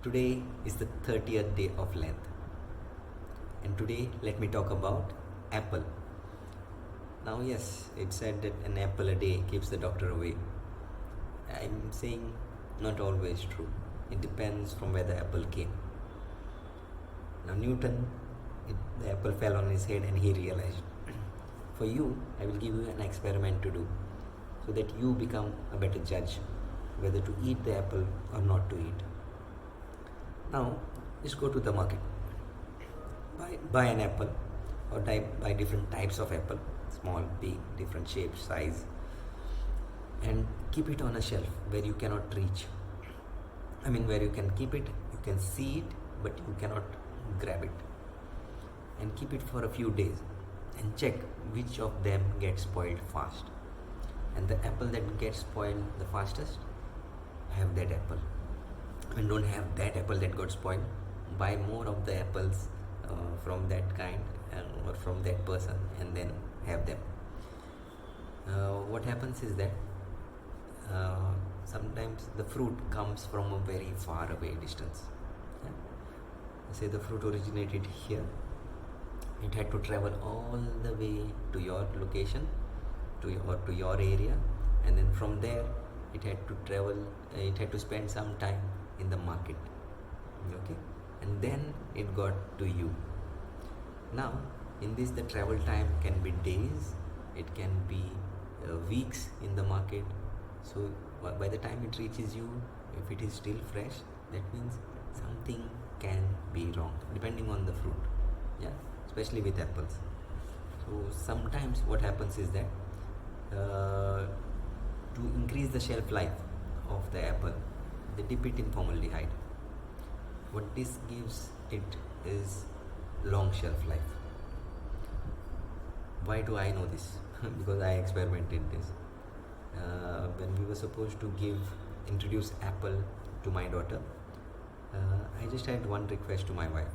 Today is the 30th day of Lent, and today let me talk about apple. Now, yes, it's said that an apple a day keeps the doctor away. I'm saying not always true. It depends from where the apple came. Now, the apple fell on his head and he realized. For you, I will give you an experiment to do so that you become a better judge whether to eat the apple or not to eat. Now, just go to the market, buy an apple or buy different types of apple, small, big, different shapes, size, and keep it on a shelf where you cannot reach. Where you can keep it, you can see it, but you cannot grab it. And keep it for a few days and check which of them gets spoiled fast. And the apple that gets spoiled the fastest, have that apple. And don't have that apple that got spoiled. Buy more of the apples from that kind or from that person, and then have them. What happens is that sometimes the fruit comes from a very far away distance. Yeah? Say the fruit originated here, it had to travel all the way to your location, to your area, and then from there it had to spend some time in the market. Okay, and then it got to you. Now, in this, the travel time can be days, it can be weeks in the market. So by the time it reaches you, if it is still fresh, that means something can be wrong, depending on the fruit. Yeah, especially with apples. So sometimes what happens is that to increase the shelf life of the apple, they dip it in formaldehyde. What this gives it is long shelf life. Why do I know this? Because I experimented this. When we were supposed to introduce apple to my daughter, I just had one request to my wife.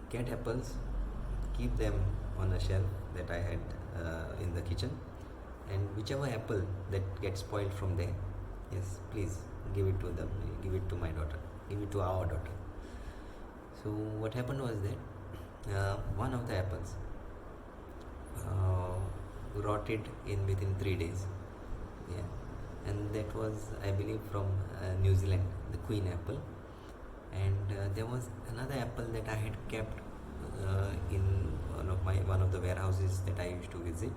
Get apples, keep them on a shelf that I had in the kitchen, and whichever apple that gets spoiled from there, yes, please give it to them, give it to my daughter, give it to our daughter. So what happened was that one of the apples rotted within 3 days. Yeah, and that was, I believe, from New Zealand, the queen apple. And there was another apple that I had kept in one of the warehouses that I used to visit,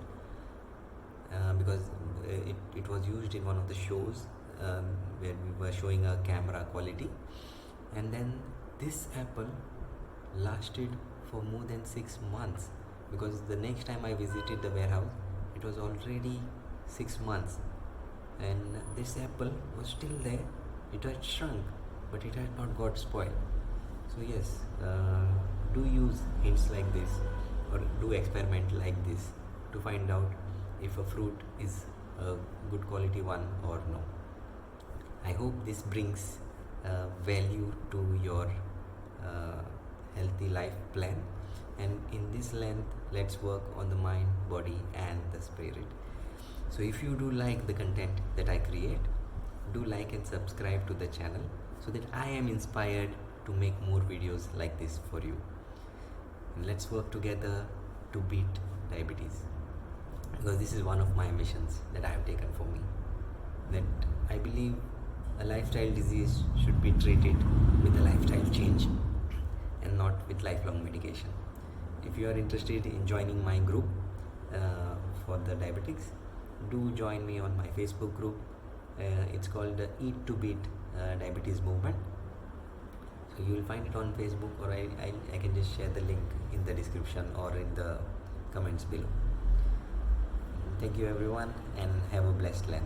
because it was used in one of the shows where we were showing a camera quality. And then this apple lasted for more than 6 months, because the next time I visited the warehouse, it was already 6 months, and this apple was still there. It had shrunk, but it had not got spoiled. So yes, do use hints like this, or do experiment like this to find out if a fruit is a good quality one or no. I hope this brings value to your healthy life plan. And in this Lent, let's work on the mind, body, and the spirit. So if you do like the content that I create, do like and subscribe to the channel so that I am inspired to make more videos like this for you. And let's work together to beat diabetes, because this is one of my missions that I have taken for me. That I believe a lifestyle disease should be treated with a lifestyle change and not with lifelong medication. If you are interested in joining my group for the diabetics, do join me on my Facebook group. It's called the Eat to Beat Diabetes Movement. So you will find it on Facebook, or I can just share the link in the description or in the comments below. Thank you everyone, and have a blessed Lent.